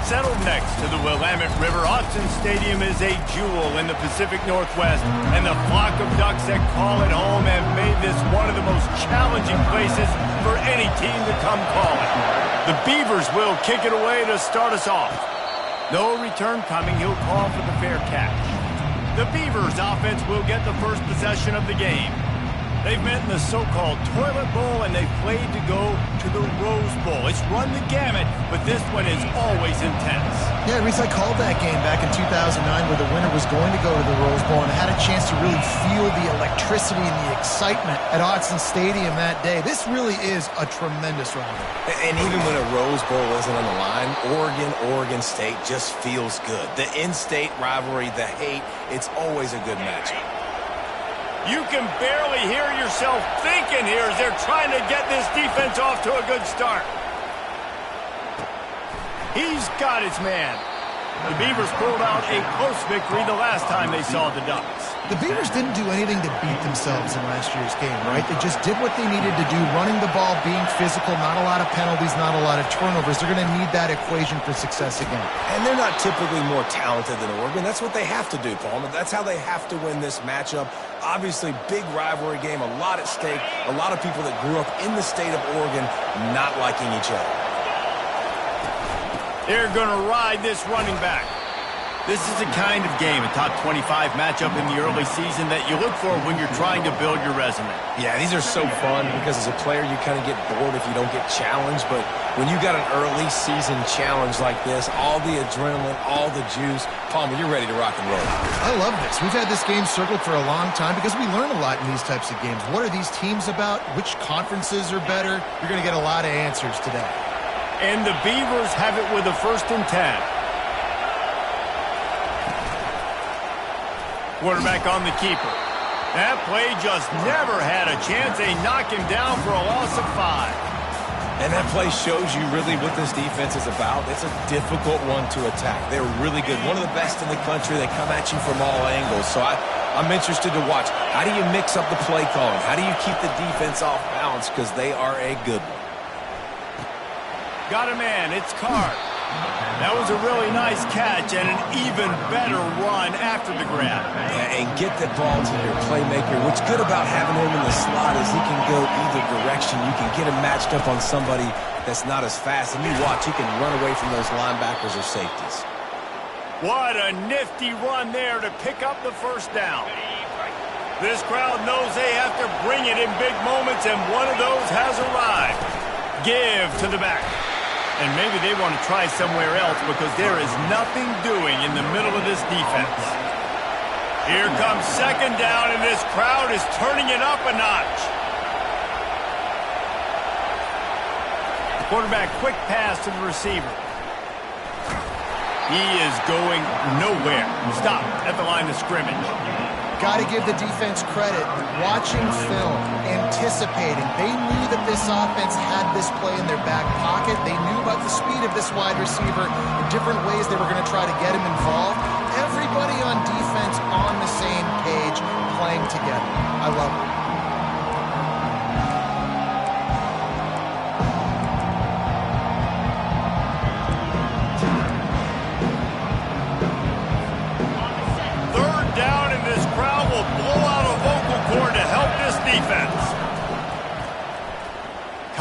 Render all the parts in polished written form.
Settled next to the Willamette River, Autzen Stadium is a jewel in the Pacific Northwest, and the flock of Ducks that call it home have made this one of the most challenging places for any team to come calling. The Beavers will kick it away to start us off. No return coming. He'll call for the fair catch. The Beavers offense will get the first possession of the game. They've met in the so-called toilet bowl, and they've played to go to the Rose Bowl. It's run the gamut, but this one is always intense. Yeah, Reese, I called that game back in 2009 where the winner was going to go to the Rose Bowl, and I had a chance to really feel the electricity and the excitement at Autzen Stadium that day. This really is a tremendous rivalry. And even when a Rose Bowl isn't on the line, Oregon State just feels good. The in-state rivalry, the hate, it's always a good matchup. You can barely hear yourself thinking here as they're trying to get this defense off to a good start. He's got his man. The Beavers pulled out a close victory the last time they saw the Ducks. The Beavers didn't do anything to beat themselves in last year's game, right? They just did what they needed to do, running the ball, being physical, not a lot of penalties, not a lot of turnovers. They're going to need that equation for success again. And they're not typically more talented than Oregon. That's what they have to do, Paul. That's how they have to win this matchup. Obviously, big rivalry game, a lot at stake. A lot of people that grew up in the state of Oregon not liking each other. They're going to ride this running back. This is the kind of game, a top 25 matchup in the early season that you look for when you're trying to build your resume. Yeah, these are so fun because as a player you kind of get bored if you don't get challenged, but when you got an early season challenge like this, all the adrenaline, all the juice, Palmer, you're ready to rock and roll. I love this. We've had this game circled for a long time because we learn a lot in these types of games. What are these teams about? Which conferences are better? You're going to get a lot of answers today. And the Beavers have it with a 1st and 10. Quarterback on the keeper. That play just never had a chance. They knock him down for a loss of 5. And that play shows you really what this defense is about. It's a difficult one to attack. They're really good. One of the best in the country. They come at you from all angles. So I'm interested to watch. How do you mix up the play calling? How do you keep the defense off balance? Because they are a good one. Got a man. It's Card. That was a really nice catch and an even better run after the grab. Yeah, and get the ball to your playmaker. What's good about having him in the slot is he can go either direction. You can get him matched up on somebody that's not as fast. And you watch, he can run away from those linebackers or safeties. What a nifty run there to pick up the 1st down. This crowd knows they have to bring it in big moments, and one of those has arrived. Give to the back. And maybe they want to try somewhere else because there is nothing doing in the middle of this defense. Here comes 2nd down, and this crowd is turning it up a notch. Quarterback, quick pass to the receiver. He is going nowhere. Stop at the line of scrimmage. Got to give the defense credit. Watching film, anticipating. They knew that this offense had this play in their back pocket. They knew about the speed of this wide receiver, the different ways they were going to try to get him involved. Everybody on defense on the same page, playing together. I love it.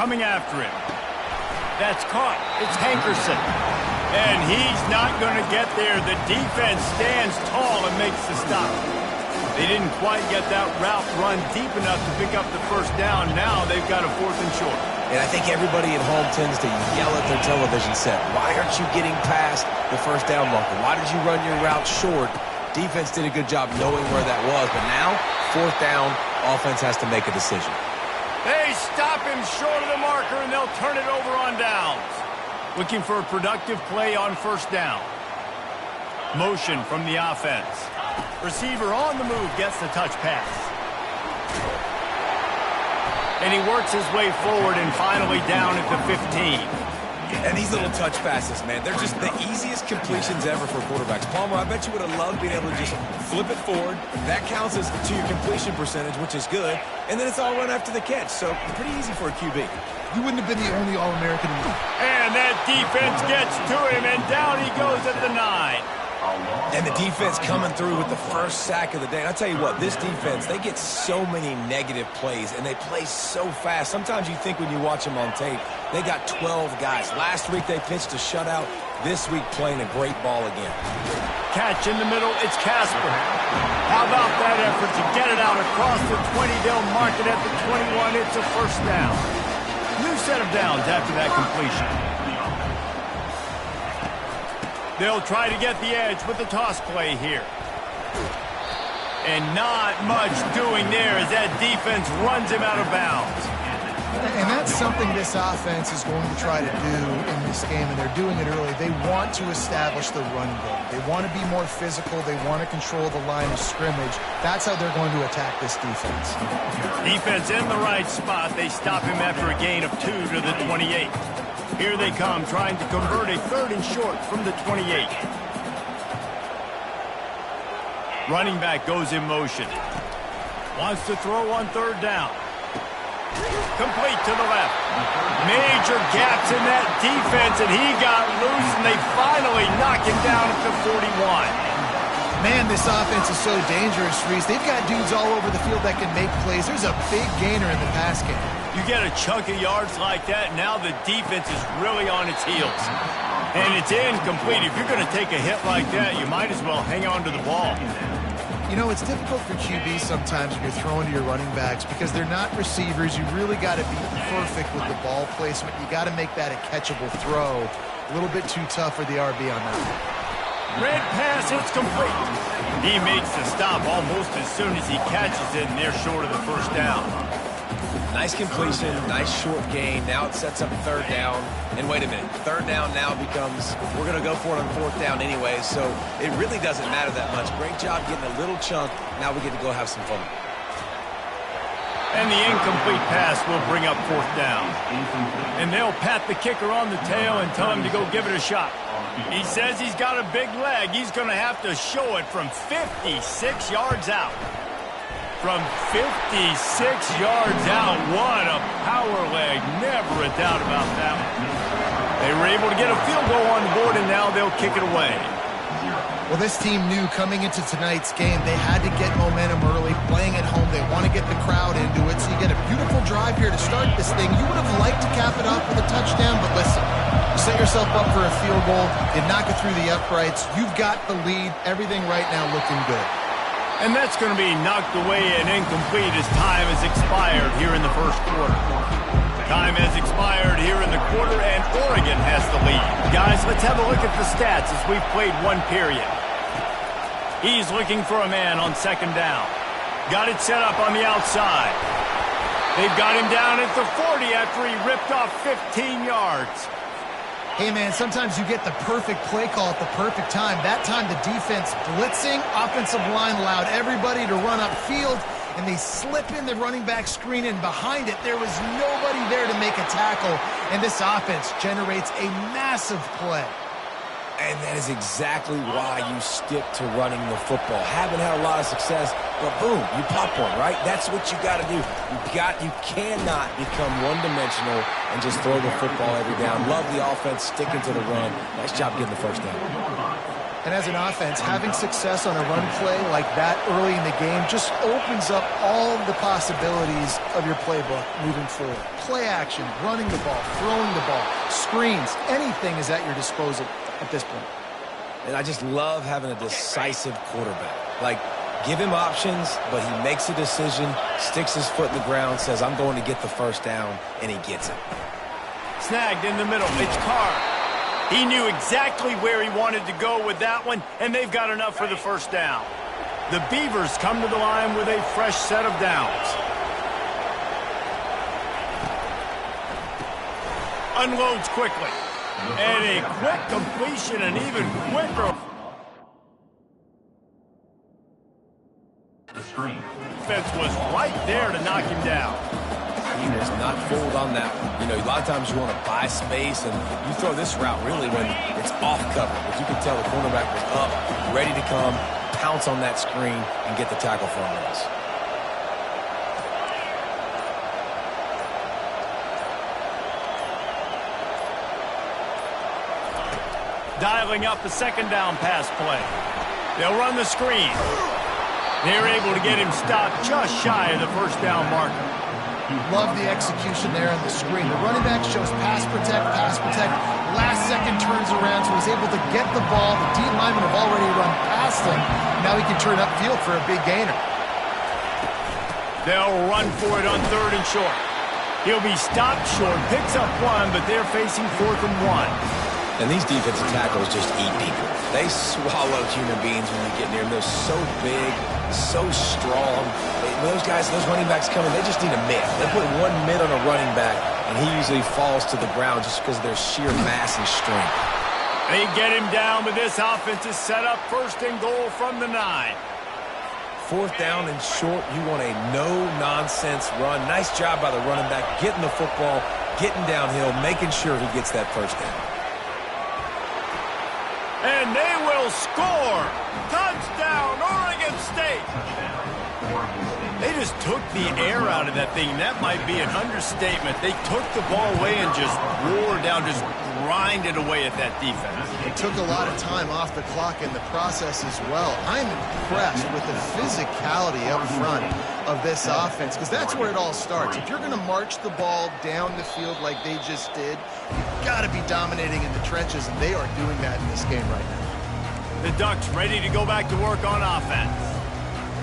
Coming after him. That's caught. It's Hankerson. And he's not going to get there. The defense stands tall and makes the stop. They didn't quite get that route run deep enough to pick up the 1st down. Now they've got a 4th and short. And I think everybody at home tends to yell at their television set. Why aren't you getting past the 1st down marker? Why did you run your route short? Defense did a good job knowing where that was. But now, 4th down, offense has to make a decision. They stop him short of the marker, and they'll turn it over on downs. Looking for a productive play on 1st down. Motion from the offense. Receiver on the move gets the touch pass. And he works his way forward and finally down at the 15. And these little touch passes, man, they're just the easiest completions ever for quarterbacks. Palmer, I bet you would have loved being able to just flip it forward. That counts as to your completion percentage, which is good. And then it's all run after the catch, so pretty easy for a QB. You wouldn't have been the only All-American in the league. And that defense gets to him, and down he goes at the 9. And the defense coming through with the first sack of the day. And I tell you what, this defense, they get so many negative plays, and they play so fast. Sometimes you think when you watch them on tape, they got 12 guys. Last week they pitched a shutout. This week playing a great ball again. Catch in the middle, it's Casper. How about that effort to get it out across the 20? They'll mark it at the 21. It's a first down. New set of downs after that completion. They'll try to get the edge with the toss play here. And not much doing there as that defense runs him out of bounds. And that's something this offense is going to try to do in this game, and they're doing it early. They want to establish the run game. They want to be more physical. They want to control the line of scrimmage. That's how they're going to attack this defense. Defense in the right spot. They stop him after a gain of 2 to the 28. Here they come, trying to convert a 3rd and short from the 28. Running back goes in motion. Wants to throw on 3rd down. Complete to the left. Major gaps in that defense, and he got loose, and they finally knock him down at the 41. Man, this offense is so dangerous, Reese. They've got dudes all over the field that can make plays. There's a big gainer in the pass game. You get a chunk of yards like that, now the defense is really on its heels. And it's incomplete. If you're going to take a hit like that, you might as well hang on to the ball. You know, it's difficult for QBs sometimes when you're throwing to your running backs because they're not receivers. You really got to be perfect with the ball placement. You got to make that a catchable throw. A little bit too tough for the RB on that one. Red pass, it's complete. He makes the stop almost as soon as he catches it, and they're short of the first down. Nice completion, nice short gain. Now it sets up 3rd down. And wait a minute, 3rd down now becomes, we're going to go for it on 4th down anyway, so it really doesn't matter that much. Great job getting a little chunk. Now we get to go have some fun. And the incomplete pass will bring up 4th down. And they'll pat the kicker on the tail and tell him to go give it a shot. He says he's got a big leg. He's going to have to show it from 56 yards out. From 56 yards out, what a power leg. Never a doubt about that one. They were able to get a field goal on the board, and now they'll kick it away. Well, this team knew coming into tonight's game they had to get momentum early, playing at home. They want to get the crowd into it, so you get a beautiful drive here to start this thing. You would have liked to cap it off with a touchdown, but listen, you set yourself up for a field goal, you knock it through the uprights, you've got the lead, everything right now looking good. And that's going to be knocked away and incomplete as time has expired here in the first quarter. Time has expired here in the quarter, and Oregon has the lead. Guys, let's have a look at the stats as we've played 1 period. He's looking for a man on 2nd down. Got it set up on the outside. They've got him down at the 40 after he ripped off 15 yards. Hey, man, sometimes you get the perfect play call at the perfect time. That time the defense blitzing, offensive line allowed everybody to run upfield, and they slip in the running back screen, and behind it there was nobody there to make a tackle, and this offense generates a massive play. And that is exactly why you stick to running the football. Haven't had a lot of success, but boom, you pop one, right? That's what you got to do. You cannot become one-dimensional and just throw the football every down. Love the offense, sticking to the run. Nice job getting the first down. And as an offense, having success on a run play like that early in the game just opens up all the possibilities of your playbook moving forward. Play action, running the ball, throwing the ball, screens, anything is at your disposal at this point. And I just love having a decisive quarterback. Like, give him options, but he makes a decision, sticks his foot in the ground, says, I'm going to get the first down, and he gets it. Snagged in the middle. It's Carr. He knew exactly where he wanted to go with that one, and they've got enough for the first down. The Beavers come to the line with a fresh set of downs. Unloads quickly. And a quick completion, and even quicker. The defense was right there to knock him down. He was not fooled on that one. You know, a lot of times you want to buy space, and you throw this route really when it's off cover. But you can tell the cornerback was up, ready to come, pounce on that screen, and get the tackle for a loss. Dialing up a second down pass play. They'll run the screen. They're able to get him stopped just shy of the first down marker. Love the execution there on the screen. The running back shows pass protect, pass protect. Last second turns around, so he's able to get the ball. The D linemen have already run past him. Now he can turn upfield for a big gainer. They'll run for it on 3rd and short. He'll be stopped short, picks up 1, but they're facing 4th and 1. And these defensive tackles just eat people. They swallow human beings when they get near them. They're so big, so strong. Those guys, those running backs coming, they just need a mid. They put 1 mid on a running back, and he usually falls to the ground just because of their sheer mass and strength. They get him down, but this offense is set up 1st and goal from the 9. 4th down and short, you want a no-nonsense run. Nice job by the running back, getting the football, getting downhill, making sure he gets that 1st down. And they will score! Touchdown, Oregon State! They just took the air out of that thing. That might be an understatement. They took the ball away and just wore down, just grinded away at that defense. It took a lot of time off the clock in the process as well. I'm impressed with the physicality up front of this offense, because that's where it all starts. If you're going to march the ball down the field like they just did, you've got to be dominating in the trenches, and they are doing that in this game right now. The Ducks ready to go back to work on offense.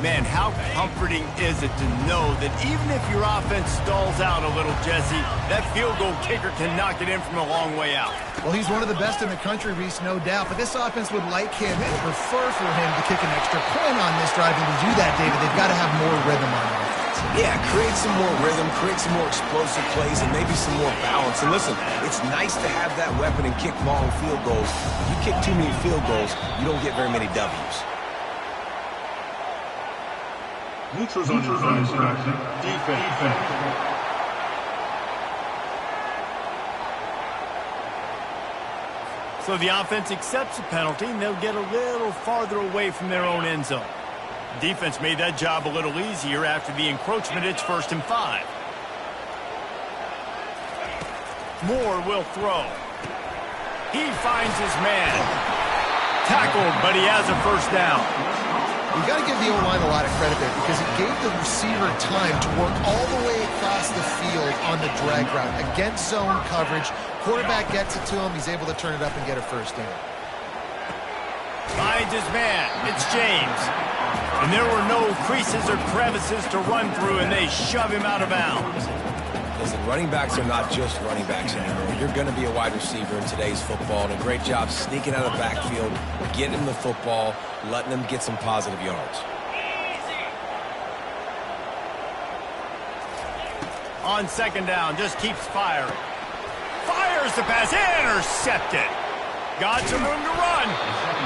Man, how comforting is it to know that even if your offense stalls out a little, Jesse, that field goal kicker can knock it in from a long way out. Well, he's one of the best in the country, Reese, no doubt. But this offense would like him and prefer for him to kick an extra point on this drive. And to do that, David, they've got to have more rhythm on offense. Yeah, create some more rhythm, create some more explosive plays, and maybe some more balance. And listen, it's nice to have that weapon and kick long field goals. If you kick too many field goals, you don't get very many W's. Neutrals on your side. Defense. So the offense accepts the penalty, and they'll get a little farther away from their own end zone. Defense made that job a little easier after the encroachment. It's 1st and 5. Moore will throw. He finds his man. Tackled, but he has a 1st down. You've got to give the O-line a lot of credit there, because it gave the receiver time to work all the way across the field on the drag route. Against zone coverage, quarterback gets it to him, he's able to turn it up and get a 1st down. Finds his man. It's James. And there were no creases or crevices to run through, and they shove him out of bounds. Listen, running backs are not just running backs anymore. You're going to be a wide receiver in today's football, and a great job sneaking out of the backfield, getting him the football, letting them get some positive yards. On 2nd down, just keeps firing. Fires the pass, intercepted. Got some room to run,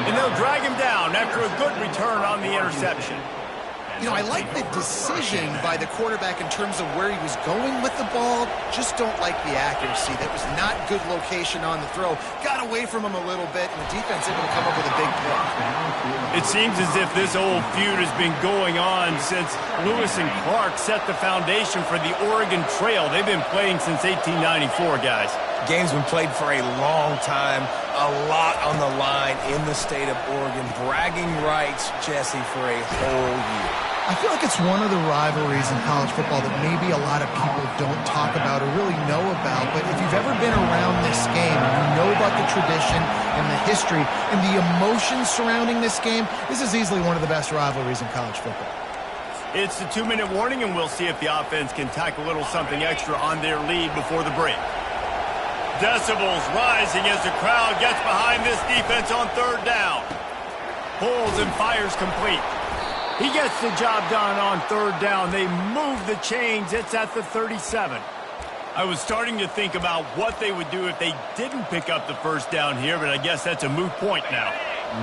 and they'll drag him down after a good return on the interception. You know, I like the decision by the quarterback in terms of where he was going with the ball. Just don't like the accuracy. That was not good location on the throw. Got away from him a little bit, and the defense able to come up with a big play. It seems as if this old feud has been going on since Lewis and Clark set the foundation for the Oregon Trail. They've been playing since 1894, guys. Game's been played for a long time, a lot on the line in the state of Oregon. Bragging rights, Jesse, for a whole year. I feel like it's one of the rivalries in college football that maybe a lot of people don't talk about or really know about. But if you've ever been around this game and you know about the tradition and the history and the emotions surrounding this game, this is easily one of the best rivalries in college football. It's the 2-minute warning, and we'll see if the offense can tack a little something extra on their lead before the break. Decibels rising as the crowd gets behind this defense on 3rd down. Pulls and fires complete. He gets the job done on 3rd down. They move the chains. It's at the 37. I was starting to think about what they would do if they didn't pick up the 1st down here, but I guess that's a moot point now.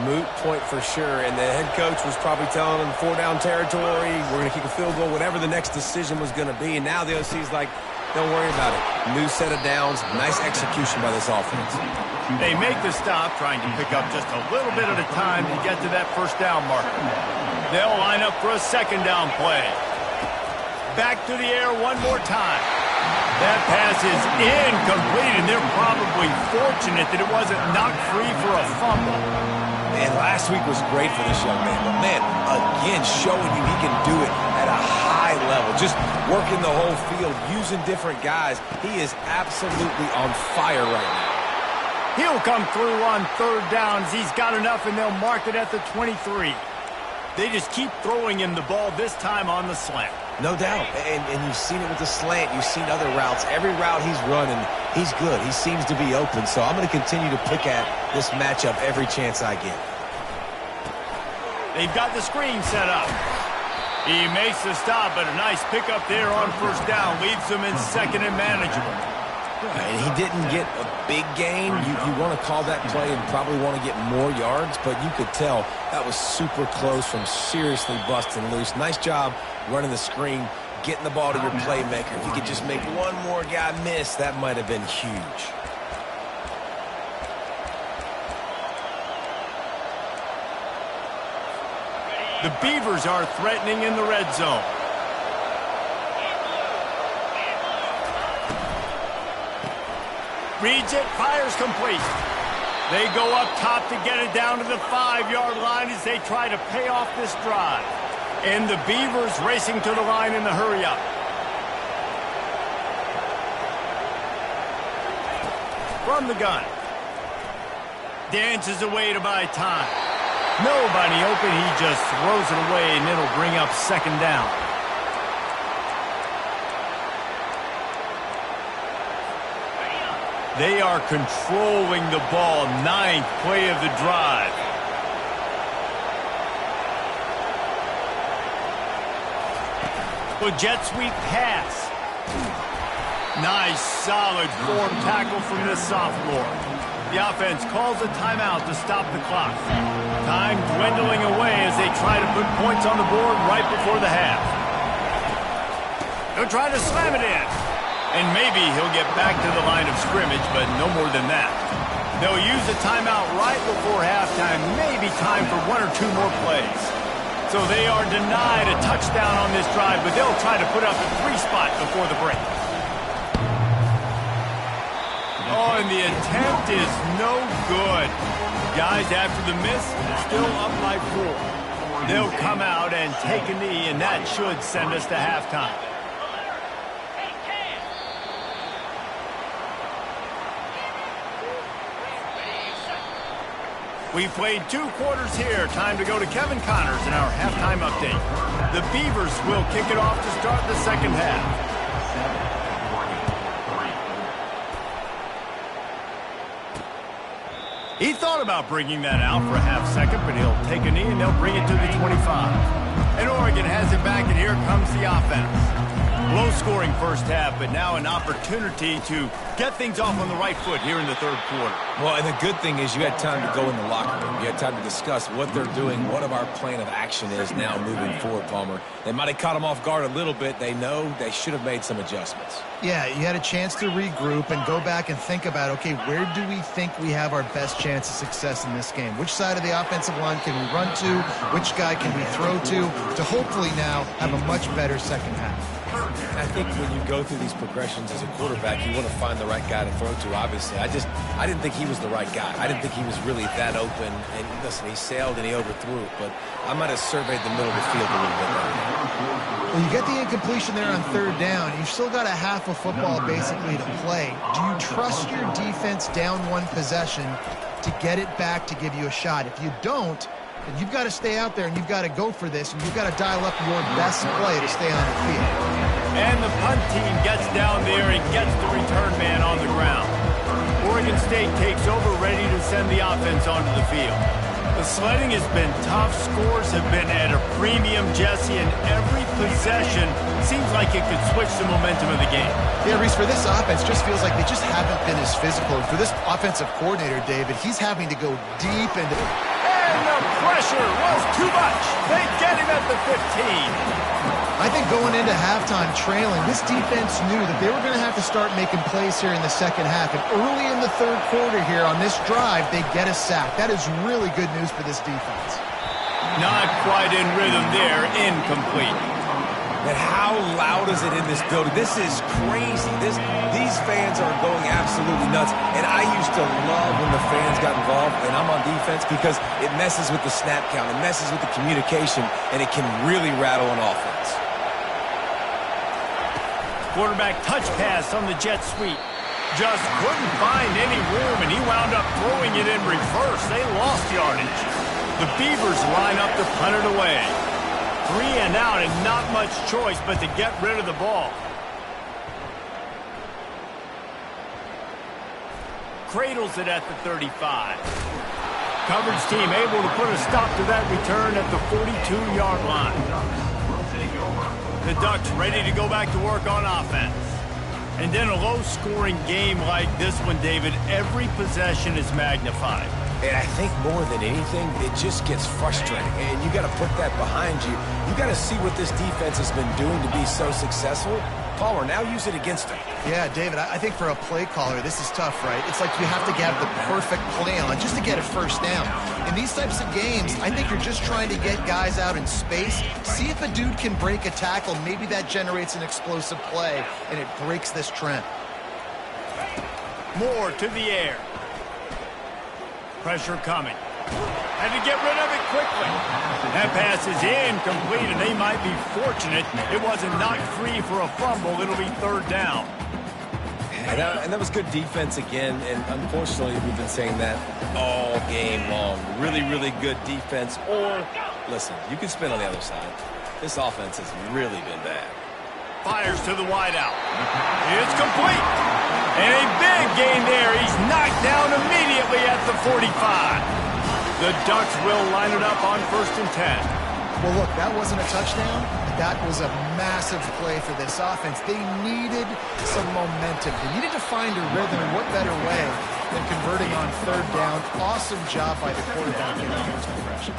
Moot point for sure, and the head coach was probably telling them 4-down territory, we're going to kick a field goal, whatever the next decision was going to be, and now the OC's like, don't worry about it. New set of downs, nice execution by this offense. They make the stop, trying to pick up just a little bit at a time to get to that first down marker. They'll line up for a second down play. Back to the air one more time. That pass is incomplete, and they're probably fortunate that it wasn't knocked free for a fumble. Man, last week was great for this young man, but man, again, showing you he can do it at a high level, just working the whole field, using different guys. He is absolutely on fire right now. He'll come through on third downs. He's got enough, and they'll mark it at the 23. They just keep throwing him the ball, this time on the slant. No doubt, and you've seen it with the slant. You've seen other routes. Every route he's running, he's good. He seems to be open, so I'm going to continue to pick at this matchup every chance I get. They've got the screen set up. He makes the stop, but a nice pickup there on first down. Leaves them in second and manageable. And he didn't get a big gain. You want to call that play and probably want to get more yards, but you could tell that was super close from seriously busting loose. Nice job running the screen, getting the ball to your playmaker. If you could just make one more guy miss, that might have been huge. The Beavers are threatening in the red zone. Reads it, fires complete. They go up top to get it down to the 5-yard line as they try to pay off this drive. And the Beavers racing to the line in the hurry-up. From the gun. Dances away to buy time. Nobody open, he just throws it away, and it'll bring up second down. They are controlling the ball. 9th play of the drive. A jet sweep pass. Nice, solid form tackle from this sophomore. The offense calls a timeout to stop the clock. Time dwindling away as they try to put points on the board right before the half. They'll try to slam it in. And maybe he'll get back to the line of scrimmage, but no more than that. They'll use a timeout right before halftime, maybe time for 1 or 2 more plays. So they are denied a touchdown on this drive, but they'll try to put up a 3 spot before the break. Oh, and the attempt is no good. Guys, after the miss, still up by 4. They'll come out and take a knee, and that should send us to halftime. We've played 2 quarters here. Time to go to Kevin Connors in our halftime update. The Beavers will kick it off to start the second half. He thought about bringing that out for a half second, but he'll take a knee and they'll bring it to the 25. And Oregon has it back, and here comes the offense. Low-scoring first half, but now an opportunity to get things off on the right foot here in the third quarter. Well, and the good thing is you had time to go in the locker room. You had time to discuss what they're doing, what our plan of action is now moving forward, Palmer. They might have caught them off guard a little bit. They know they should have made some adjustments. Yeah, you had a chance to regroup and go back and think about, okay, where do we think we have our best chance of success in this game? Which side of the offensive line can we run to? Which guy can we throw to hopefully now have a much better second half? I think when you go through these progressions as a quarterback, you want to find the right guy to throw to, obviously. I didn't think he was the right guy. I didn't think he was really that open. And listen, he sailed and he overthrew it, but I might have surveyed the middle of the field a little bit better. Well, you get the incompletion there on third down. You've still got a half of football basically to play. Do you trust your defense down 1 possession to get it back to give you a shot? If you don't, then you've got to stay out there and you've got to go for this, and you've got to dial up your best play to stay on the field. And the punt team gets down there and gets the return man on the ground. Oregon State takes over, ready to send the offense onto the field. The sledding has been tough. Scores have been at a premium, Jesse, and every possession seems like it could switch the momentum of the game. Yeah, Reese, for this offense, just feels like they just haven't been as physical. For this offensive coordinator, David, he's having to go deep into... And the pressure was too much. They get him at the 15. I think going into halftime trailing, this defense knew that they were going to have to start making plays here in the second half. And early in the third quarter here on this drive, they get a sack. That is really good news for this defense. Not quite in rhythm there. Incomplete. And how loud is it in this building? This is crazy. These fans are going absolutely nuts. And I used to love when the fans got involved, and I'm on defense, because it messes with the snap count. It messes with the communication, and it can really rattle an offense. Quarterback touch pass on the jet sweep. Just couldn't find any room, and he wound up throwing it in reverse. They lost yardage. The Beavers line up to punt it away. 3 and out, and not much choice but to get rid of the ball. Cradles it at the 35. Coverage team able to put a stop to that return at the 42-yard line. The Ducks ready to go back to work on offense. And in a low-scoring game like this one, David, every possession is magnified. And I think more than anything, it just gets frustrating. And you got to put that behind you. You got to see what this defense has been doing to be so successful. Caller, now use it against them. Yeah, David, I think for a play caller, this is tough, right? It's like you have to have the perfect play on just to get a first down. In these types of games, I think you're just trying to get guys out in space, see if a dude can break a tackle. Maybe that generates an explosive play, and it breaks this trend. More to the air. Pressure coming. Had to get rid of it quickly. That pass is incomplete, and they might be fortunate it wasn't knocked free for a fumble. It'll be third down. And that was good defense again, and unfortunately we've been saying that all game long. Really, really good defense. Or, listen, you can spin on the other side. This offense has really been bad. Fires to the wideout. It's complete. And a big gain there. He's knocked down immediately at the 45. The Ducks will line it up on 1st and 10. Well, look, that wasn't a touchdown. That was a massive play for this offense. They needed some momentum. They needed to find a rhythm. What better way than converting on 3rd down? Awesome job by the quarterback in that first impression.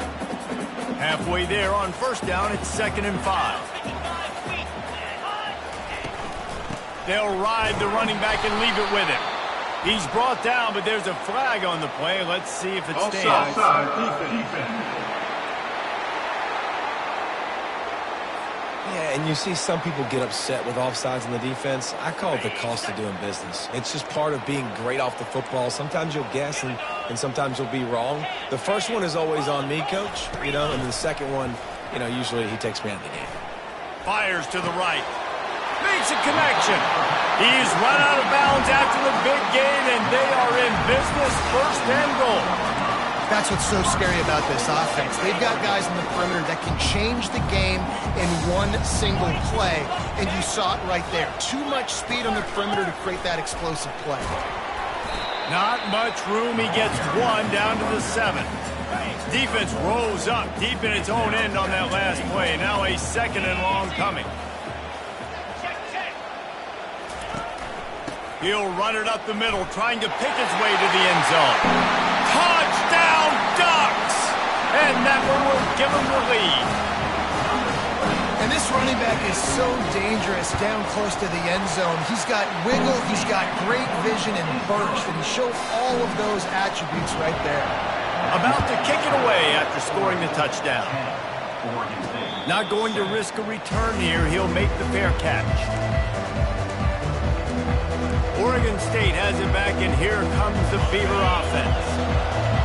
Halfway there on 1st down, it's 2nd and 5. They'll ride the running back and leave it with him. He's brought down, but there's a flag on the play. Let's see if it stands. Offside, defense. Yeah, and you see some people get upset with offsides in the defense. I call it the cost of doing business. It's just part of being great off the football. Sometimes you'll guess, and sometimes you'll be wrong. The first one is always on me, Coach, and then the second one, usually he takes me out of the game. Fires to the right. Makes a connection. He's run out of bounds after the big gain, and they are in business. 1st and goal. That's what's so scary about this offense. They've got guys in the perimeter that can change the game in one single play, and you saw it right there. Too much speed on the perimeter to create that explosive play. Not much room. He gets one down to the 7. Defense rolls up deep in its own end on that last play. Now a 2nd and long coming. He'll run it up the middle, trying to pick his way to the end zone. Touchdown, Ducks! And that one will give him the lead. And this running back is so dangerous down close to the end zone. He's got wiggle, he's got great vision and burst, and he showed all of those attributes right there. About to kick it away after scoring the touchdown. Not going to risk a return here. He'll make the fair catch. Oregon State has it back, and here comes the Beaver offense.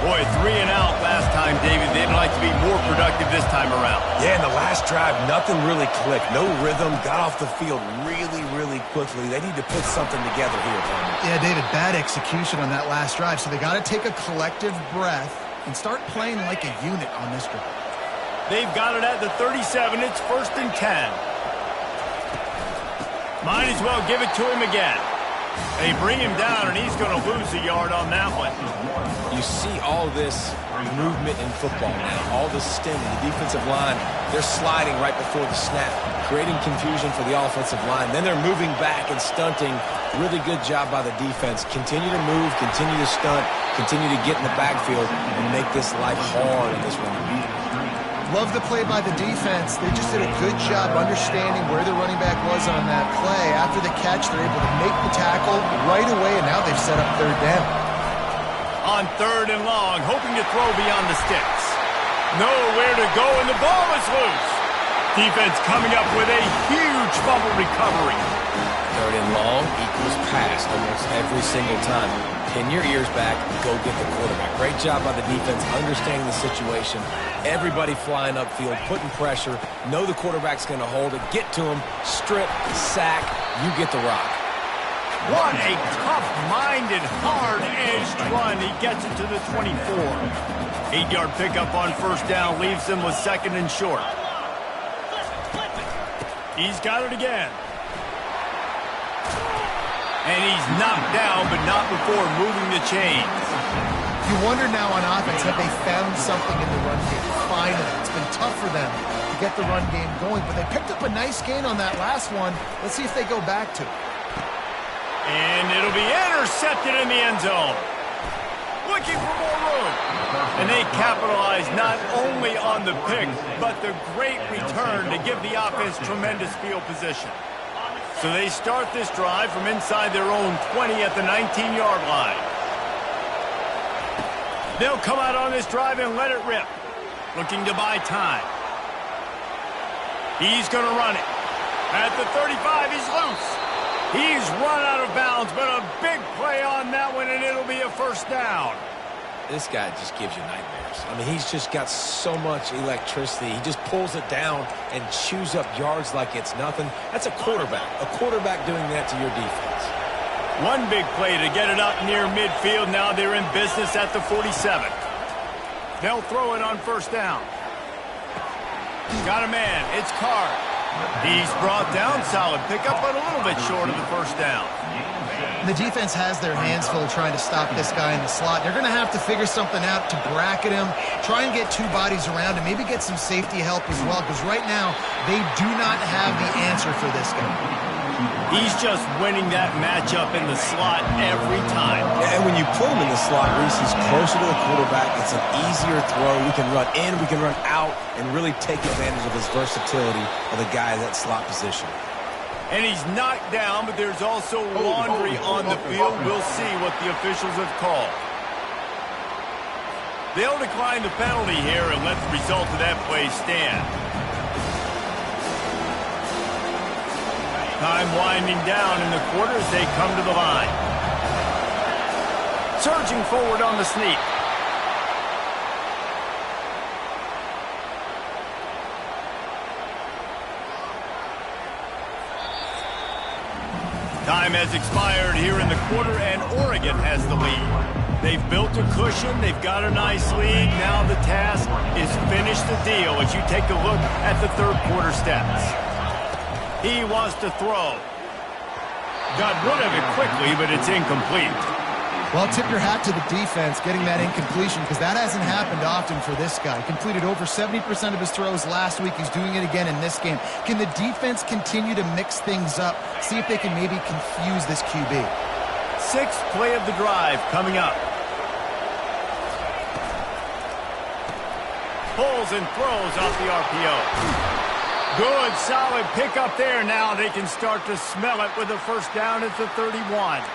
Boy, 3 and out last time, David. They'd like to be more productive this time around. Yeah, in the last drive, nothing really clicked. No rhythm, got off the field really, really quickly. They need to put something together here. Yeah, David, bad execution on that last drive, so they got to take a collective breath and start playing like a unit on this drive. They've got it at the 37. It's 1st and 10. Might as well give it to him again. They bring him down, and he's going to lose a yard on that one. You see all this movement in football now, all the stemming, the defensive line, they're sliding right before the snap, creating confusion for the offensive line. Then they're moving back and stunting. Really good job by the defense. Continue to move, continue to stunt, continue to get in the backfield and make this life hard in this run. Love the play by the defense. They just did a good job understanding where the running back was on that play. After the catch, they're able to make the tackle right away, and now they've set up third down. On 3rd and long, hoping to throw beyond the sticks. Nowhere to go, and the ball is loose. Defense coming up with a huge fumble recovery. 3rd and long equals pass almost every single time. Pin your ears back, go get the quarterback. Great job by the defense, understanding the situation. Everybody flying upfield, putting pressure. Know the quarterback's going to hold it. Get to him, strip, sack, you get the rock. What a tough-minded, hard-edged run. He gets it to the 24. 8-yard pickup on 1st down leaves him with 2nd and short. He's got it again. And he's knocked down, but not before moving the chains. You wonder now on offense, have they found something in the run game? Finally, it's been tough for them to get the run game going, but they picked up a nice gain on that last one. Let's see if they go back to it. And it'll be intercepted in the end zone. Looking for more room. And they capitalize not only on the pick, but the great return to give the offense tremendous field position. So they start this drive from inside their own 20 at the 19-yard line. They'll come out on this drive and let it rip. Looking to buy time. He's going to run it. At the 35, he's loose. He's run out of bounds, but a big play on that one, and it'll be a 1st down. This guy just gives you nightmares. I mean, he's just got so much electricity. He just pulls it down and chews up yards like it's nothing. That's a quarterback. A quarterback doing that to your defense. One big play to get it up near midfield. Now they're in business at the 47. They'll throw it on 1st down. Got a man. It's Carr. He's brought down. Solid pickup, but a little bit short of the 1st down. The defense has their hands full trying to stop this guy in the slot. They're going to have to figure something out to bracket him, try and get 2 bodies around him, maybe get some safety help as well, because right now they do not have the answer for this guy. He's just winning that matchup in the slot every time. And when you put him in the slot, Reese, he's closer to the quarterback. It's an easier throw. We can run in, we can run out, and really take advantage of his versatility of the guy in that slot position. And he's knocked down, but there's also laundry on the field. We'll see what the officials have called. They'll decline the penalty here and let the result of that play stand. Time winding down in the quarter as they come to the line. Surging forward on the sneak. Time has expired here in the quarter, and Oregon has the lead. They've built a cushion. They've got a nice lead. Now the task is finish the deal as you take a look at the 3rd quarter stats. He wants to throw. Got rid of it quickly, but it's incomplete. Well, tip your hat to the defense getting that incompletion, because that hasn't happened often for this guy. Completed over 70% of his throws last week. He's doing it again in this game. Can the defense continue to mix things up? See if they can maybe confuse this QB. 6th play of the drive coming up. Pulls and throws off the RPO. Good, solid pickup there. Now they can start to smell it with a 1st down at the 31.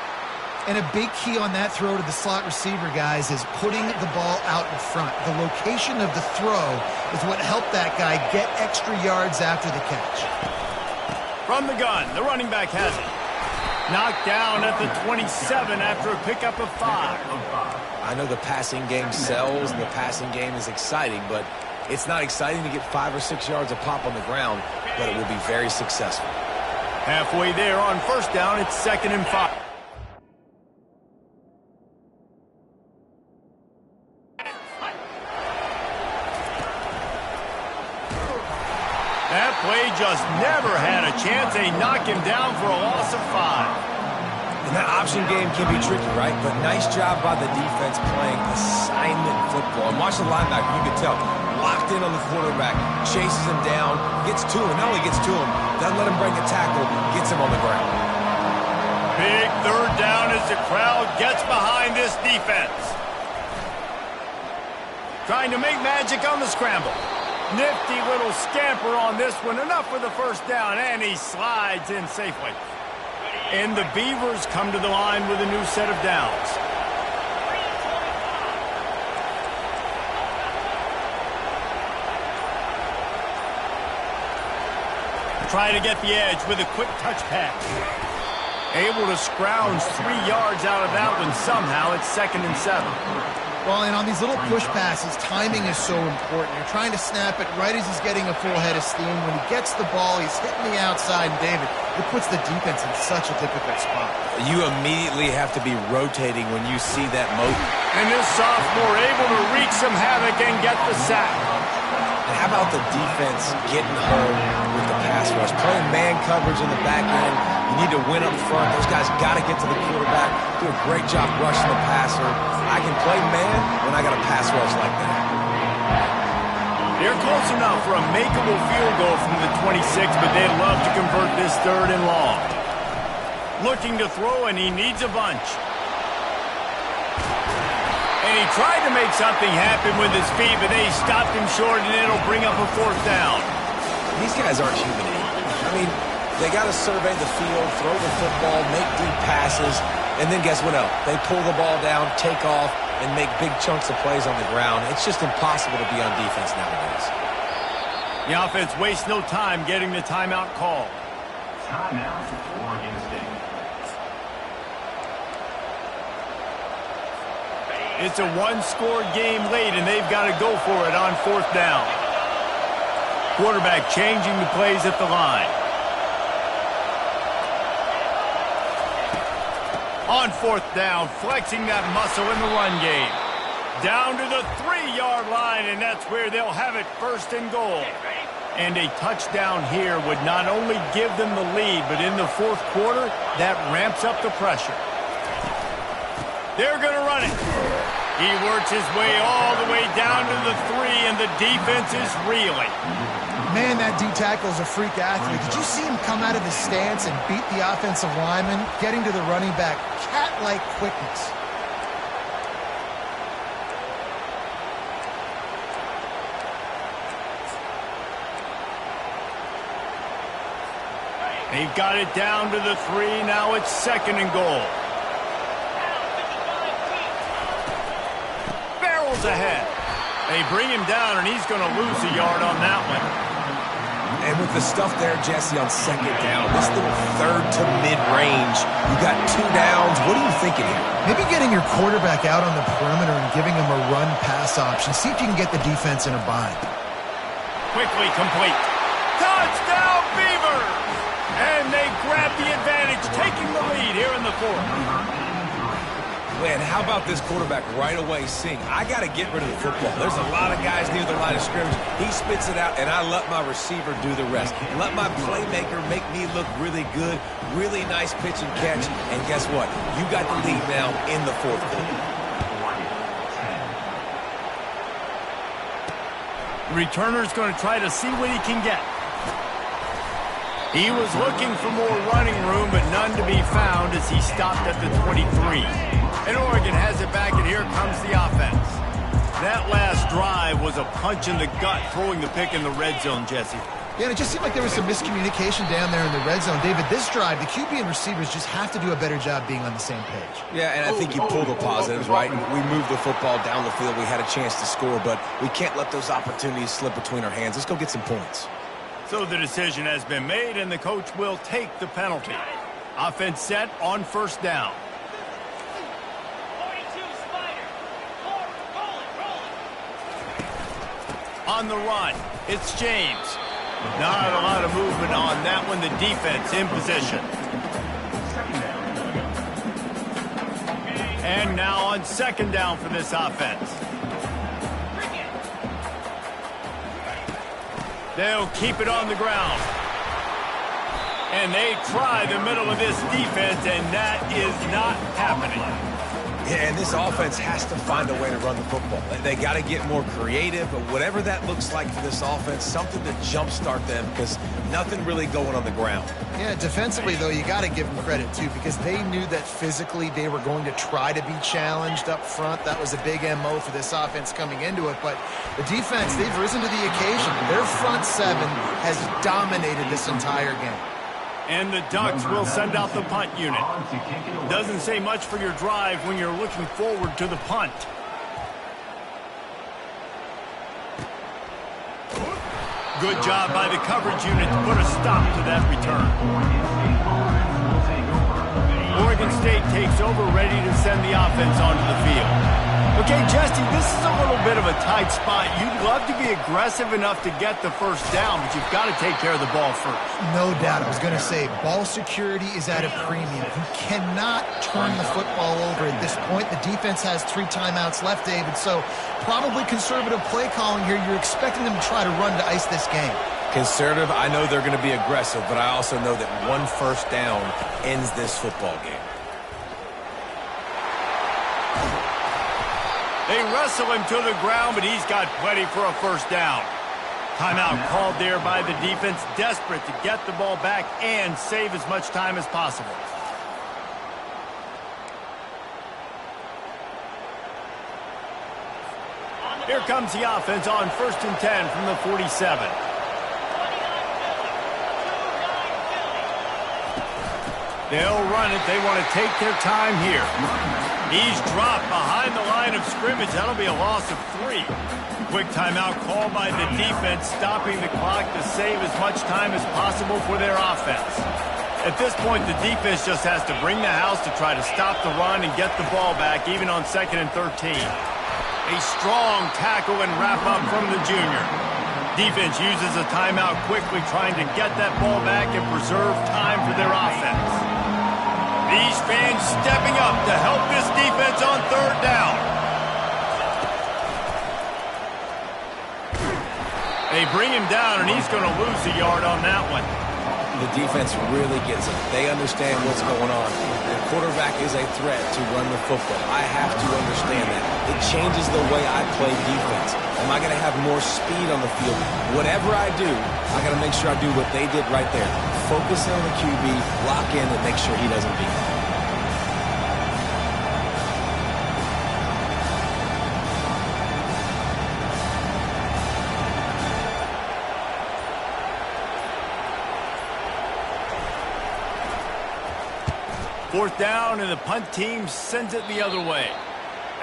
And a big key on that throw to the slot receiver, guys, is putting the ball out in front. The location of the throw is what helped that guy get extra yards after the catch. From the gun, the running back has it. Knocked down at the 27 after a pickup of 5. I know the passing game sells and the passing game is exciting, but it's not exciting to get 5 or 6 yards a pop on the ground, but it will be very successful. Halfway there on 1st down, it's 2nd and 5. That play just never had a chance. They knock him down for a loss of 5. And That option game can be tricky, right? But nice job by the defense playing assignment football. And watch the linebacker, you can tell. Locked in on the quarterback, chases him down, gets to him. Not only gets to him, doesn't let him break a tackle, gets him on the ground. Big third down as the crowd gets behind this defense. Trying to make magic on the scramble. Nifty little scamper on this one. Enough for the first down, and he slides in safely. And the Beavers come to the line with a new set of downs. Try to get the edge with a quick touch pass. Able to scrounge 3 yards out of that one somehow. It's 2nd and 7. Well, and on these little push passes, timing is so important. You're trying to snap it right as he's getting a full head of steam. When he gets the ball, he's hitting the outside. And David, it puts the defense in such a difficult spot. You immediately have to be rotating when you see that moat. And this sophomore able to wreak some havoc and get the sack. And how about the defense getting home with the pass rush? Playing man coverage in the back end. You need to win up front. Those guys got to get to the quarterback. Do a great job rushing the passer. I can play man when I got a pass rush like that. They're close enough for a makeable field goal from the 26, but they'd love to convert this 3rd and long. Looking to throw, and he needs a bunch. And he tried to make something happen with his feet, but they stopped him short, and it'll bring up a 4th down. These guys aren't human. I mean, they got to survey the field, throw the football, make deep passes, and then guess what else? They pull the ball down, take off, and make big chunks of plays on the ground. It's just impossible to be on defense nowadays. The offense wastes no time getting the timeout call. Timeout for Oregon State. It's a one-score game late, and they've got to go for it on 4th down. Quarterback changing the plays at the line. On 4th down, flexing that muscle in the run game. Down to the 3-yard line, and that's where they'll have it 1st and goal. And a touchdown here would not only give them the lead, but in the 4th quarter, that ramps up the pressure. They're going to run it. He works his way all the way down to the 3, and the defense is reeling. Man, that D-tackle is a freak athlete. Did you see him come out of his stance and beat the offensive lineman, getting to the running back? Cat-like quickness. They've got it down to the 3. Now it's 2nd and goal. Barrels ahead. They bring him down, and he's going to lose a yard on that one. And with the stuff there, Jesse, on 2nd down, this little 3rd to mid-range, you got 2 downs. What are you thinking here? Maybe getting your quarterback out on the perimeter and giving him a run-pass option. See if you can get the defense in a bind. Quickly complete. Touchdown, Beavers! And they grab the advantage, taking the lead here in the 4th. Man, how about this quarterback right away seeing, I got to get rid of the football. There's a lot of guys near the line of scrimmage. He spits it out, and I let my receiver do the rest. Let my playmaker make me look really good. Really nice pitch and catch. And guess what? You got the lead now in the 4th quarter. The returner's going to try to see what he can get. He was looking for more running room, but none to be found as he stopped at the 23. And Oregon has it back, and here comes the offense. That last drive was a punch in the gut, throwing the pick in the red zone, Jesse. Yeah, and it just seemed like there was some miscommunication down there in the red zone. David, this drive, the QB and receivers just have to do a better job being on the same page. Yeah, and I think you pull the positives, right? We moved the football down the field. We had a chance to score, but we can't let those opportunities slip between our hands. Let's go get some points. So the decision has been made, and the coach will take the penalty. Offense set on 1st down. On the run, it's James. Not a lot of movement on that one. The defense in position. And now on 2nd down for this offense. They'll keep it on the ground. And they try the middle of this defense, and that is not happening. Yeah, and this offense has to find a way to run the football. They got to get more creative, but whatever that looks like for this offense, something to jumpstart them because nothing really going on the ground. Yeah, defensively, though, you got to give them credit, too, because they knew that physically they were going to try to be challenged up front. That was a big MO for this offense coming into it. But the defense, they've risen to the occasion. Their front seven has dominated this entire game. And the Ducks will send out the punt unit. Doesn't say much for your drive when you're looking forward to the punt. Good job by the coverage unit to put a stop to that return. Oregon State takes over, ready to send the offense onto the field. Okay, Jesse, this is a little bit of a tight spot. You'd love to be aggressive enough to get the first down, but you've got to take care of the ball first. No doubt. I was going to say, ball security is at a premium. You cannot turn the football over at this point. The defense has 3 timeouts left, David, so probably conservative play calling here. You're expecting them to try to run to ice this game. Conservative, I know they're going to be aggressive, but I also know that one first down ends this football game. They wrestle him to the ground, but he's got plenty for a first down. Timeout called there by the defense, desperate to get the ball back and save as much time as possible. Here comes the offense on 1st and 10 from the 47. They'll run it. They want to take their time here. He's dropped behind the line of scrimmage. That'll be a loss of 3. Quick timeout called by the defense, stopping the clock to save as much time as possible for their offense. At this point, the defense just has to bring the house to try to stop the run and get the ball back, even on 2nd and 13. A strong tackle and wrap-up from the junior. Defense uses a timeout quickly, trying to get that ball back and preserve time for their offense. These fans stepping up to help this defense on 3rd down. They bring him down, and he's going to lose a yard on that one. The defense really gets it. They understand what's going on. The quarterback is a threat to run the football. I have to understand that. It changes the way I play defense. Am I going to have more speed on the field? Whatever I do, I got to make sure I do what they did right there. Focus on the QB, lock in, and make sure he doesn't beat me. Fourth down, and the punt team sends it the other way.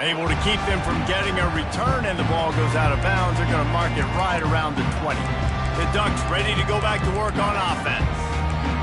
Able to keep them from getting a return, and the ball goes out of bounds. They're going to mark it right around the 20. The Ducks ready to go back to work on offense.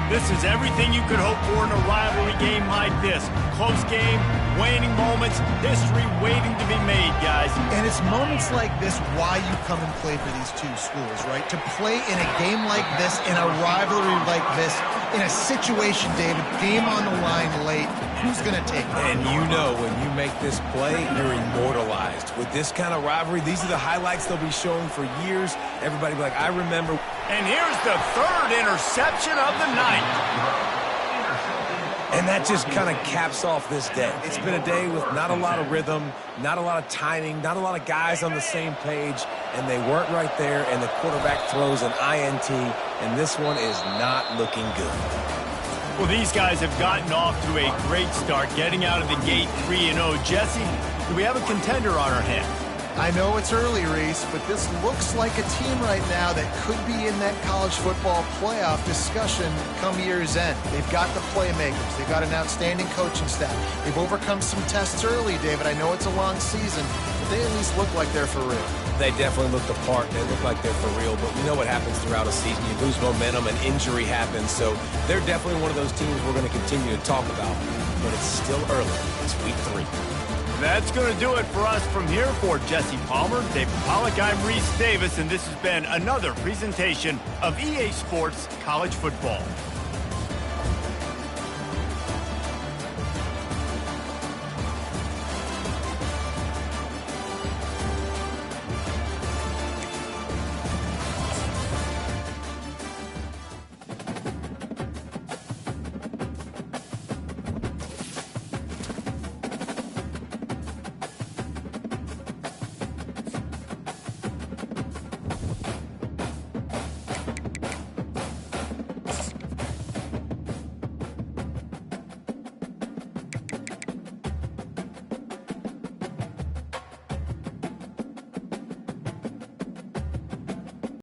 This is everything you could hope for in a rivalry game like this. Close game, waning moments, history waiting to be made, guys. And it's moments like this why you come and play for these two schools, right? To play in a game like this, in a rivalry like this, in a situation, David, game on the line late, who's going to take it? And you know when you make this play, you're immortalized. With this kind of rivalry, these are the highlights they'll be showing for years. Everybody will be like, I remember. And here's the 3rd interception of the night. And that just kind of caps off this day. It's been a day with not a lot of rhythm, not a lot of timing, not a lot of guys on the same page, and they weren't right there, and the quarterback throws an INT, and this one is not looking good. Well, these guys have gotten off to a great start, getting out of the gate 3-0. Jesse, do we have a contender on our hands? I know it's early, Reese, but this looks like a team right now that could be in that college football playoff discussion come year's end. They've got the playmakers. They've got an outstanding coaching staff. They've overcome some tests early, David. I know it's a long season, but they at least look like they're for real. They definitely look the part. They look like they're for real, but we know what happens throughout a season. You lose momentum and injury happens, so they're definitely one of those teams we're going to continue to talk about, but it's still early. It's week 3. That's going to do it for us from here. For Jesse Palmer, David Pollack, I'm Reese Davis, and this has been another presentation of EA Sports College Football.